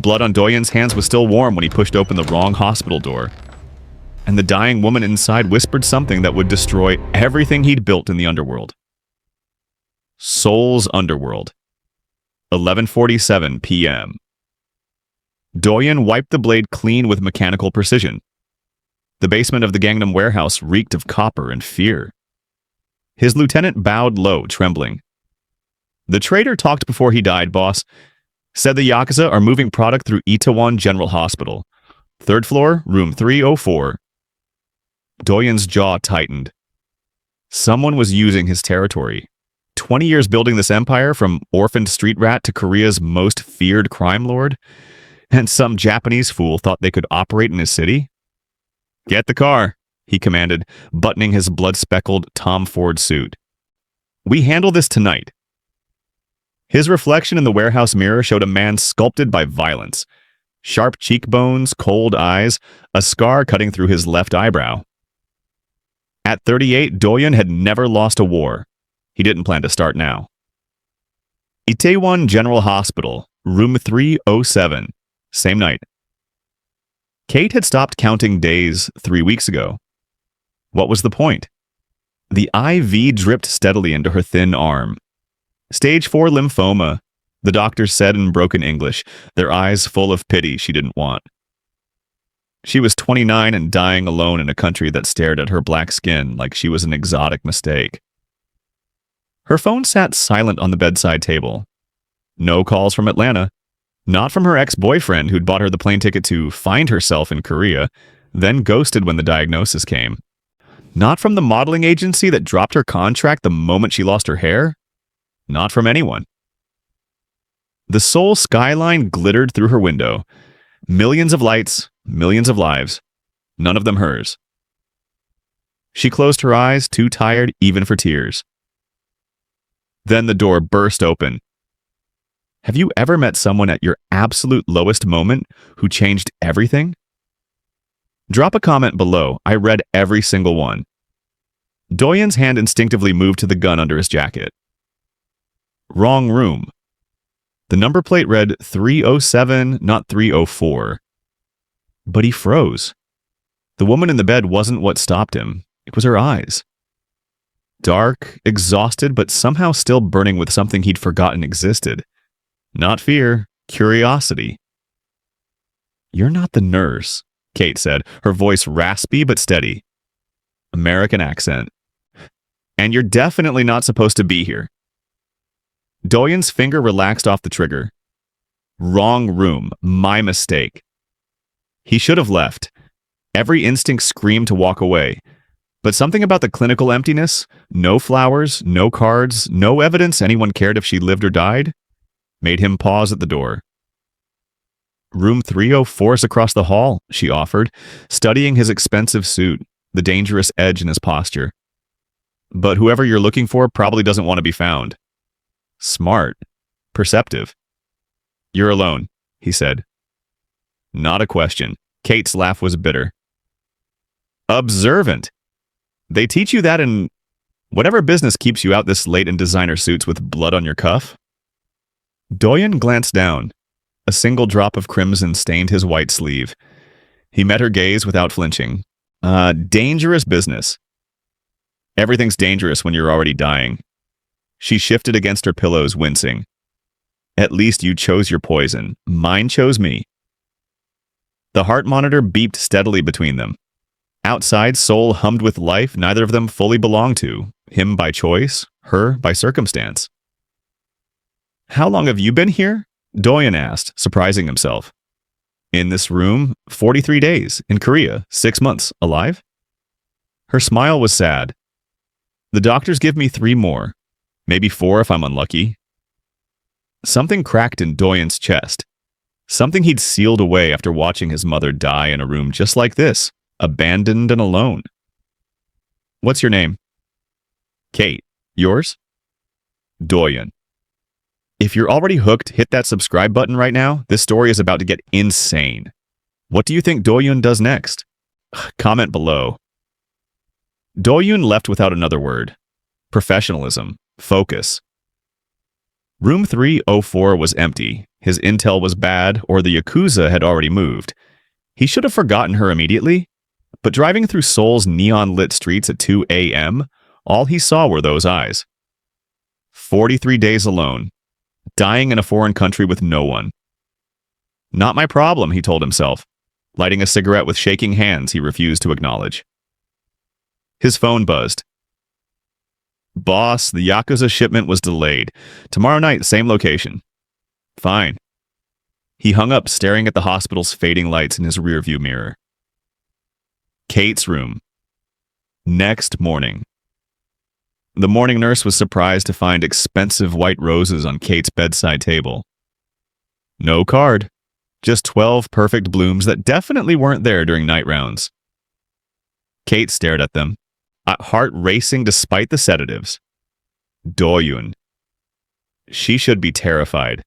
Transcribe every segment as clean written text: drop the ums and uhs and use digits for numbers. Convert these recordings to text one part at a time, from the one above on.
blood on Doyen's hands was still warm when he pushed open the wrong hospital door. And the dying woman inside whispered something that would destroy everything he'd built in the underworld. Soul's Underworld. 11:47 p.m. Doyen wiped the blade clean with mechanical precision. The basement of the Gangnam warehouse reeked of copper and fear. His lieutenant bowed low, trembling. The traitor talked before he died, boss. Said the Yakuza are moving product through Itaewon General Hospital. 3rd floor, room 304. Doyen's jaw tightened. Someone was using his territory. 20 years building this empire, from orphaned street rat to Korea's most feared crime lord, and some Japanese fool thought they could operate in his city? Get the car, he commanded, buttoning his blood-speckled Tom Ford suit. We handle this tonight. His reflection in the warehouse mirror showed a man sculpted by violence. Sharp cheekbones, cold eyes, a scar cutting through his left eyebrow. At 38, Doyen had never lost a war. He didn't plan to start now. Itaewon General Hospital, room 307, same night. Kate had stopped counting days 3 weeks ago. What was the point? The IV dripped steadily into her thin arm. Stage 4 lymphoma, the doctors said in broken English, their eyes full of pity she didn't want. She was 29 and dying alone in a country that stared at her black skin like she was an exotic mistake. Her phone sat silent on the bedside table. No calls from Atlanta. Not from her ex-boyfriend who'd bought her the plane ticket to find herself in Korea, then ghosted when the diagnosis came. Not from the modeling agency that dropped her contract the moment she lost her hair. Not from anyone. The Seoul skyline glittered through her window. Millions of lights, millions of lives. None of them hers. She closed her eyes, too tired even for tears. Then the door burst open. Have you ever met someone at your absolute lowest moment who changed everything? Drop a comment below. I read every single one. Doyen's hand instinctively moved to the gun under his jacket. Wrong room. The number plate read 307, not 304. But he froze. The woman in the bed wasn't what stopped him. It was her eyes. Dark, exhausted, but somehow still burning with something he'd forgotten existed. Not fear, curiosity. You're not the nurse, Kate said, her voice raspy but steady. American accent. And you're definitely not supposed to be here. Doyen's finger relaxed off the trigger. Wrong room. My mistake. He should have left. Every instinct screamed to walk away. But something about the clinical emptiness, no flowers, no cards, no evidence anyone cared if she lived or died, made him pause at the door. Room 304 is across the hall, she offered, studying his expensive suit, the dangerous edge in his posture. But whoever you're looking for probably doesn't want to be found. Smart. Perceptive. You're alone, he said. Not a question. Kate's laugh was bitter. Observant. They teach you that in whatever business keeps you out this late in designer suits with blood on your cuff? Doyen glanced down. A single drop of crimson stained his white sleeve. He met her gaze without flinching. Dangerous business. Everything's dangerous when you're already dying. She shifted against her pillows, wincing. At least you chose your poison. Mine chose me. The heart monitor beeped steadily between them. Outside, Seoul hummed with life neither of them fully belonged to, him by choice, her by circumstance. How long have you been here? Doyen asked, surprising himself. In this room, 43 days. In Korea, 6 months. Alive? Her smile was sad. The doctors give me 3 more. Maybe 4 if I'm unlucky. Something cracked in Doyen's chest. Something he'd sealed away after watching his mother die in a room just like this, abandoned and alone. What's your name? Kate. Yours? Doyen. If you're already hooked, hit that subscribe button right now. This story is about to get insane. What do you think Doyen does next? Comment below. Doyen left without another word. Professionalism. Focus. Room 304 was empty. His intel was bad, or the Yakuza had already moved. He should have forgotten her immediately, but driving through Seoul's neon-lit streets at 2 a.m., all he saw were those eyes. 43 days alone, dying in a foreign country with no one. Not my problem, he told himself, lighting a cigarette with shaking hands he refused to acknowledge. His phone buzzed. Boss, the Yakuza shipment was delayed. Tomorrow night, same location. Fine. He hung up, staring at the hospital's fading lights in his rearview mirror. Kate's room. Next morning. The morning nurse was surprised to find expensive white roses on Kate's bedside table. No card. Just 12 perfect blooms that definitely weren't there during night rounds. Kate stared at them, heart racing despite the sedatives. Do-yoon. She should be terrified.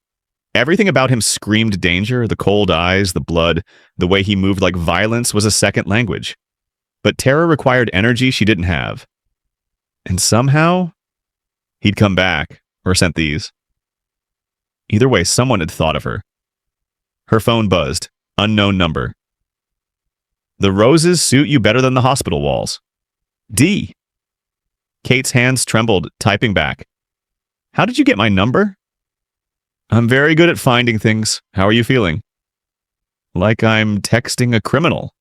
Everything about him screamed danger, the cold eyes, the blood, the way he moved like violence was a second language. But terror required energy she didn't have. And somehow, he'd come back, or sent these. Either way, someone had thought of her. Her phone buzzed. Unknown number. The roses suit you better than the hospital walls. D. Kate's hands trembled, typing back. How did you get my number? I'm very good at finding things. How are you feeling? Like I'm texting a criminal.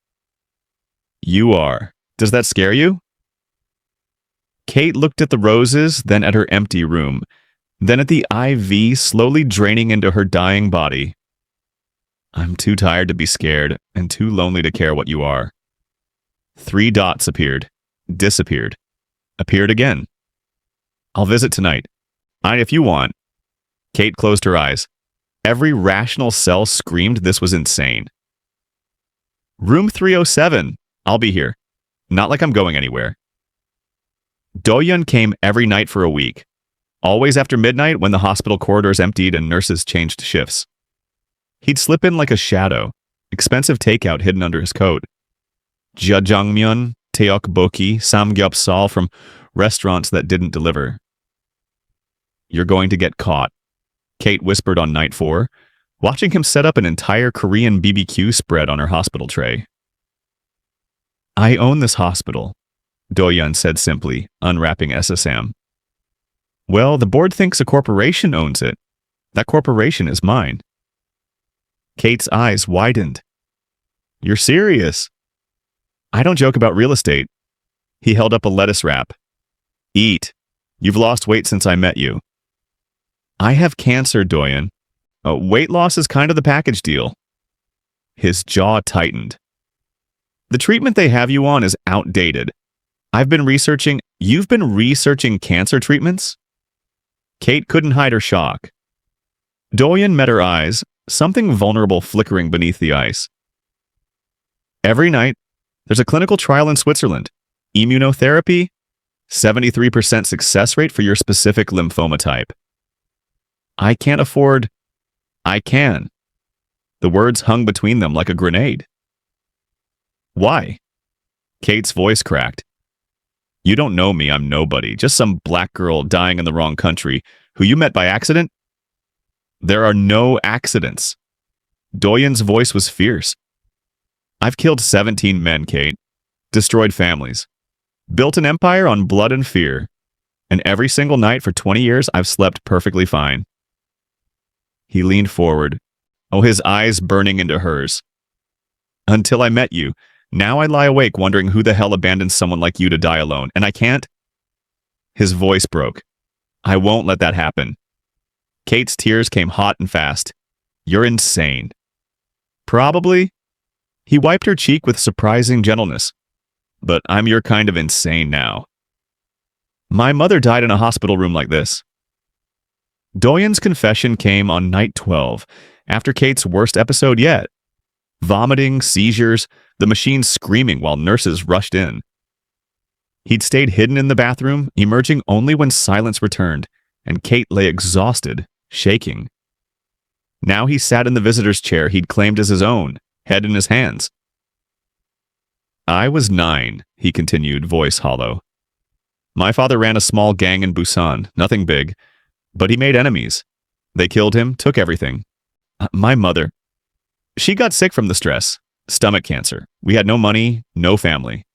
You are. Does that scare you? Kate looked at the roses, then at her empty room, then at the IV slowly draining into her dying body. I'm too tired to be scared, and too lonely to care what you are. 3 dots appeared, disappeared, appeared again. I'll visit tonight. If you want. Kate closed her eyes. Every rational cell screamed this was insane. Room 307. I'll be here. Not like I'm going anywhere. Do-yoon came every night for a week. Always after midnight when the hospital corridors emptied and nurses changed shifts. He'd slip in like a shadow, expensive takeout hidden under his coat. Jjajangmyeon, tteokbokki, samgyeopsal from restaurants that didn't deliver. You're going to get caught, Kate whispered on night 4, watching him set up an entire Korean BBQ spread on her hospital tray. I own this hospital, Do-yoon said simply, unwrapping SSM. Well, the board thinks a corporation owns it. That corporation is mine. Kate's eyes widened. You're serious? I don't joke about real estate. He held up a lettuce wrap. Eat. You've lost weight since I met you. I have cancer, Do-yoon. Weight loss is kind of the package deal. His jaw tightened. The treatment they have you on is outdated. You've been researching cancer treatments? Kate couldn't hide her shock. Do-yoon met her eyes, something vulnerable flickering beneath the ice. Every night, there's a clinical trial in Switzerland. Immunotherapy, 73% success rate for your specific lymphoma type. I can't afford... I can. The words hung between them like a grenade. Why? Kate's voice cracked. You don't know me, I'm nobody, just some black girl dying in the wrong country, who you met by accident? There are no accidents. Do-yoon's voice was fierce. I've killed 17 men, Kate. Destroyed families. Built an empire on blood and fear. And every single night for 20 years, I've slept perfectly fine. He leaned forward, his eyes burning into hers. Until I met you. Now I lie awake wondering who the hell abandons someone like you to die alone, and I can't? His voice broke. I won't let that happen. Kate's tears came hot and fast. You're insane. Probably. He wiped her cheek with surprising gentleness. But I'm your kind of insane now. My mother died in a hospital room like this. Do-yoon's confession came on night 12, after Kate's worst episode yet. Vomiting, seizures, the machine screaming while nurses rushed in. He'd stayed hidden in the bathroom, emerging only when silence returned, and Kate lay exhausted, shaking. Now he sat in the visitor's chair he'd claimed as his own, head in his hands. I was 9, he continued, voice hollow. My father ran a small gang in Busan, nothing big, but he made enemies. They killed him, took everything. My mother. She got sick from the stress. Stomach cancer. We had no money, no family.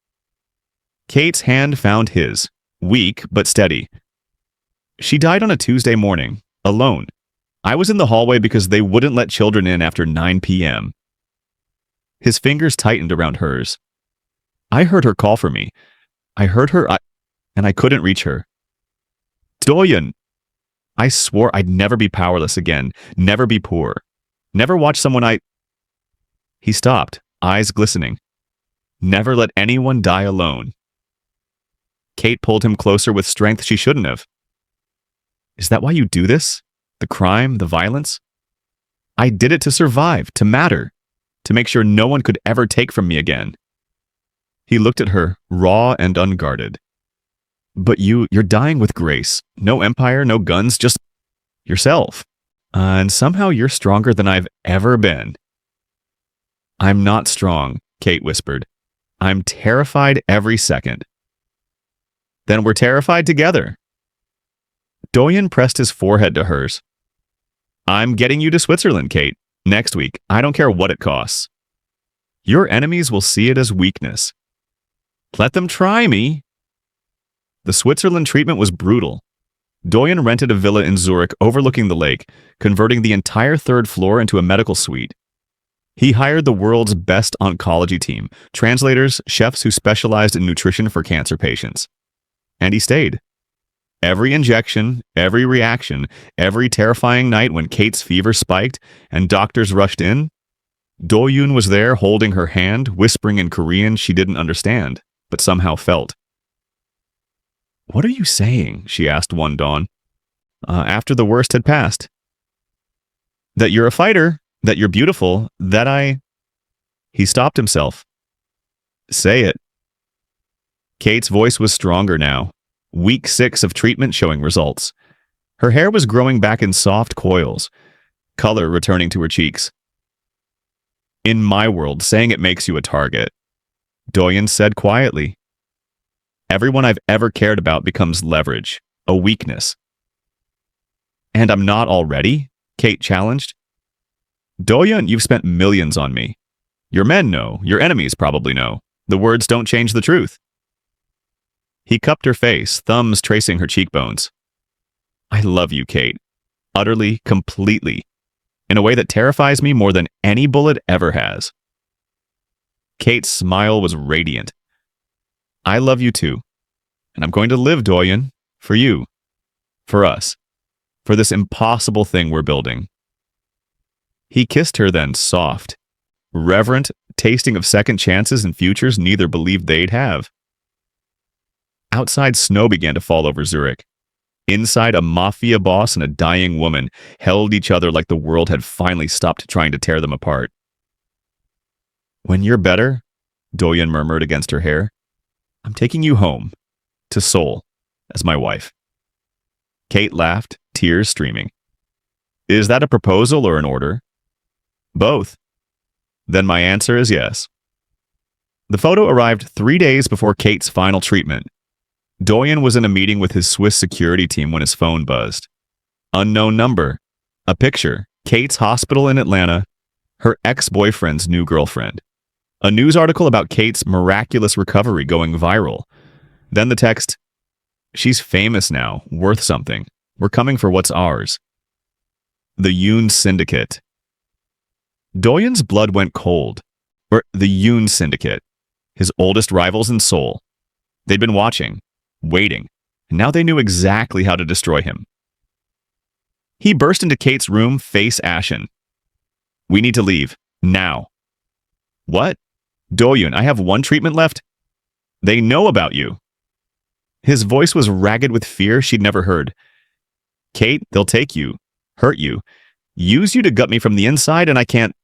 Kate's hand found his, weak but steady. She died on a Tuesday morning, alone. I was in the hallway because they wouldn't let children in after 9 p.m. His fingers tightened around hers. I heard her call for me. I heard her, and I couldn't reach her. Doyen! I swore I'd never be powerless again, never be poor, never watch someone I... He stopped, eyes glistening. Never let anyone die alone. Kate pulled him closer with strength she shouldn't have. Is that why you do this? The crime, the violence? I did it to survive, to matter, to make sure no one could ever take from me again. He looked at her, raw and unguarded. But you're dying with grace. No empire, no guns, just yourself. And somehow you're stronger than I've ever been. I'm not strong, Kate whispered. I'm terrified every second. Then we're terrified together. Doyen pressed his forehead to hers. I'm getting you to Switzerland, Kate. Next week. I don't care what it costs. Your enemies will see it as weakness. Let them try me. The Switzerland treatment was brutal. Doyen rented a villa in Zurich overlooking the lake, converting the entire third floor into a medical suite. He hired the world's best oncology team, translators, chefs who specialized in nutrition for cancer patients. And he stayed. Every injection, every reaction, every terrifying night when Kate's fever spiked and doctors rushed in, Do-yoon was there holding her hand, whispering in Korean she didn't understand, but somehow felt. What are you saying? She asked one dawn, after the worst had passed. That you're a fighter, that you're beautiful, that I... He stopped himself. Say it. Kate's voice was stronger now. Week 6 of treatment showing results. Her hair was growing back in soft coils, color returning to her cheeks. In my world, saying it makes you a target, Doyen said quietly. Everyone I've ever cared about becomes leverage, a weakness. And I'm not already? Kate challenged. Doyen, you've spent millions on me. Your men know, your enemies probably know. The words don't change the truth. He cupped her face, thumbs tracing her cheekbones. I love you, Kate. Utterly, completely. In a way that terrifies me more than any bullet ever has. Kate's smile was radiant. I love you too. And I'm going to live, Doyen. For you. For us. For this impossible thing we're building. He kissed her then, soft. Reverent, tasting of second chances and futures neither believed they'd have. Outside, snow began to fall over Zurich. Inside, a mafia boss and a dying woman held each other like the world had finally stopped trying to tear them apart. When you're better, Doyen murmured against her hair, I'm taking you home, to Seoul, as my wife. Kate laughed, tears streaming. Is that a proposal or an order? Both. Then my answer is yes. The photo arrived 3 days before Kate's final treatment. Doyen was in a meeting with his Swiss security team when his phone buzzed. Unknown number. A picture. Kate's hospital in Atlanta. Her ex-boyfriend's new girlfriend. A news article about Kate's miraculous recovery going viral. Then the text, she's famous now, worth something. We're coming for what's ours. The Yoon Syndicate. Doyen's blood went cold. Or the Yoon Syndicate. His oldest rivals in Seoul. They'd been watching. Waiting, and now they knew exactly how to destroy him. He burst into Kate's room, face ashen. We need to leave, now. What? Doyen, I have one treatment left? They know about you. His voice was ragged with fear she'd never heard. Kate, they'll take you, hurt you, use you to gut me from the inside, and I can't...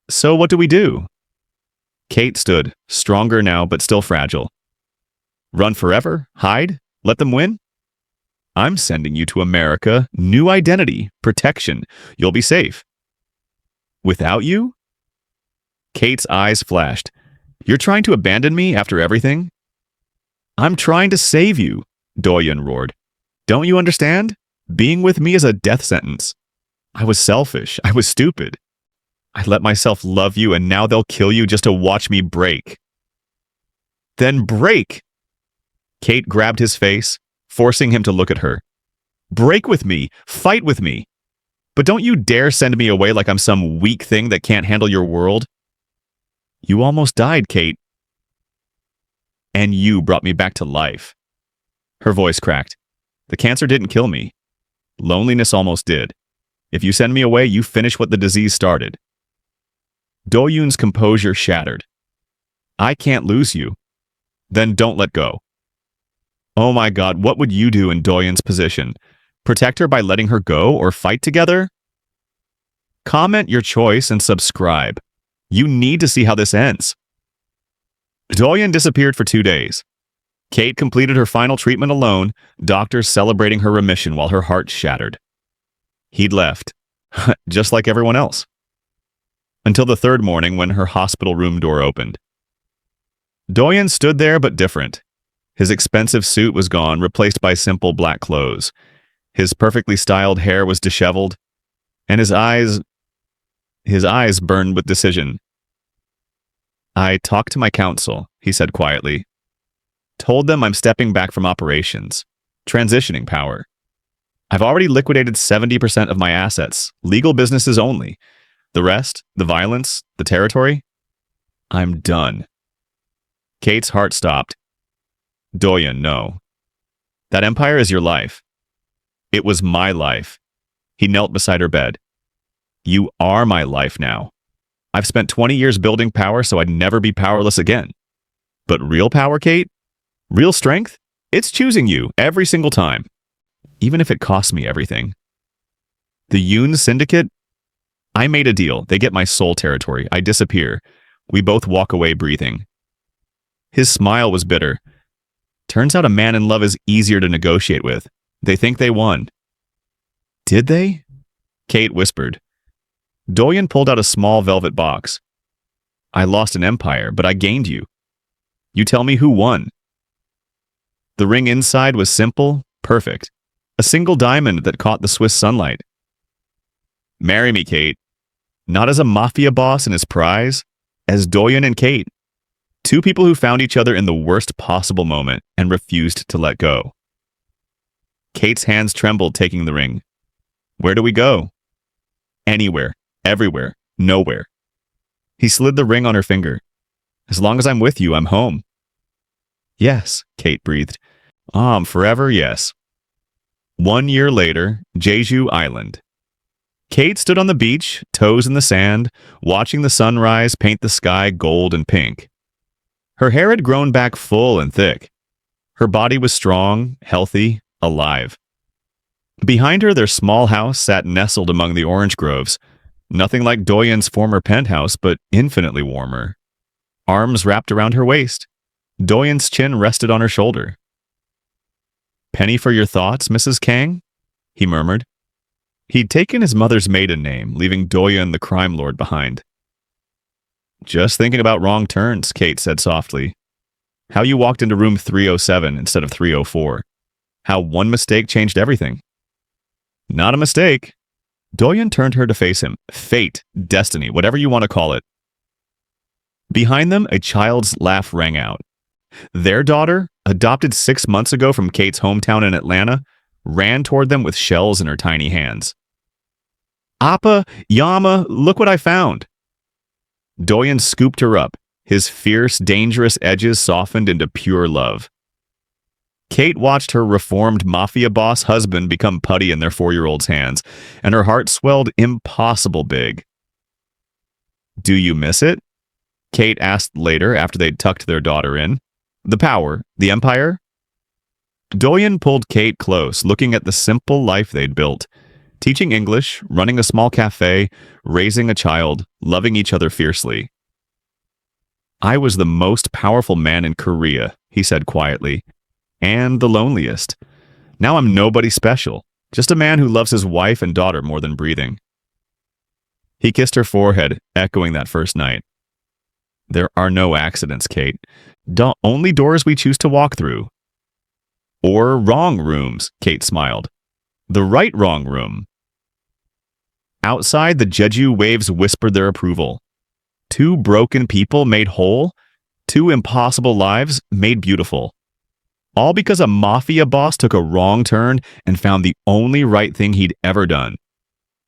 So what do we do? Kate stood, stronger now, but still fragile. Run forever? Hide? Let them win? I'm sending you to America. New identity. Protection. You'll be safe. Without you? Kate's eyes flashed. You're trying to abandon me after everything? I'm trying to save you, Doyen roared. Don't you understand? Being with me is a death sentence. I was selfish. I was stupid. I let myself love you, and now they'll kill you just to watch me break. Then break! Kate grabbed his face, forcing him to look at her. Break with me. Fight with me. But don't you dare send me away like I'm some weak thing that can't handle your world. You almost died, Kate. And you brought me back to life. Her voice cracked. The cancer didn't kill me. Loneliness almost did. If you send me away, you finish what the disease started. Do-yoon's composure shattered. I can't lose you. Then don't let go. Oh my God, what would you do in Do-yoon's position? Protect her by letting her go or fight together? Comment your choice and subscribe. You need to see how this ends. Do-yoon disappeared for 2 days. Kate completed her final treatment alone, doctors celebrating her remission while her heart shattered. He'd left, just like everyone else. Until the third morning when her hospital room door opened. Do-yoon stood there but different. His expensive suit was gone, replaced by simple black clothes. His perfectly styled hair was disheveled, and his eyes burned with decision. I talked to my counsel, he said quietly. Told them I'm stepping back from operations, transitioning power. I've already liquidated 70% of my assets, legal businesses only. The rest, the violence, the territory, I'm done. Kate's heart stopped. Do-yoon, no. That empire is your life. It was my life. He knelt beside her bed. You are my life now. I've spent 20 years building power so I'd never be powerless again. But real power, Kate? Real strength? It's choosing you every single time. Even if it costs me everything. The Yoon Syndicate? I made a deal. They get my soul territory. I disappear. We both walk away breathing. His smile was bitter. Turns out a man in love is easier to negotiate with. They think they won. Did they? Kate whispered. Do-yoon pulled out a small velvet box. I lost an empire, but I gained you. You tell me who won. The ring inside was simple, perfect. A single diamond that caught the Swiss sunlight. Marry me, Kate. Not as a mafia boss and his prize, as Do-yoon and Kate. Two people who found each other in the worst possible moment and refused to let go. Kate's hands trembled taking the ring. Where do we go? Anywhere, everywhere, nowhere. He slid the ring on her finger. As long as I'm with you, I'm home. Yes, Kate breathed. Forever, yes. 1 year later, Jeju Island. Kate stood on the beach, toes in the sand, watching the sunrise paint the sky gold and pink. Her hair had grown back full and thick. Her body was strong, healthy, alive. Behind her, their small house sat nestled among the orange groves. Nothing like Do-yoon's former penthouse, but infinitely warmer. Arms wrapped around her waist. Do-yoon's chin rested on her shoulder. Penny for your thoughts, Mrs. Kang? He murmured. He'd taken his mother's maiden name, leaving Do-yoon the crime lord behind. Just thinking about wrong turns, Kate said softly. How you walked into room 307 instead of 304. How one mistake changed everything. Not a mistake. Do-yoon turned her to face him. Fate, destiny, whatever you want to call it. Behind them, a child's laugh rang out. Their daughter, adopted 6 months ago from Kate's hometown in Atlanta, ran toward them with shells in her tiny hands. Appa, Yama, look what I found. Do-yoon scooped her up, his fierce, dangerous edges softened into pure love. Kate watched her reformed mafia boss husband become putty in their 4-year-old's hands, and her heart swelled impossible big. Do you miss it? Kate asked later after they'd tucked their daughter in. The power, the empire? Do-yoon pulled Kate close, looking at the simple life they'd built. Teaching English, running a small cafe, raising a child, loving each other fiercely. I was the most powerful man in Korea, he said quietly. And the loneliest. Now I'm nobody special, just a man who loves his wife and daughter more than breathing. He kissed her forehead, echoing that first night. There are no accidents, Kate. Only doors we choose to walk through. Or wrong rooms, Kate smiled. The right wrong room. Outside, the Jeju waves whispered their approval. Two broken people made whole, two impossible lives made beautiful. All because a mafia boss took a wrong turn and found the only right thing he'd ever done.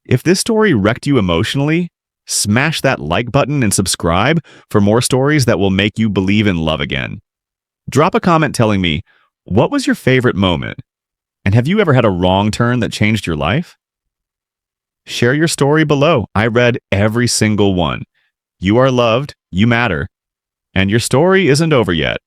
If this story wrecked you emotionally, smash that like button and subscribe for more stories that will make you believe in love again. Drop a comment telling me, what was your favorite moment? And have you ever had a wrong turn that changed your life? Share your story below. I read every single one. You are loved, you matter, and your story isn't over yet.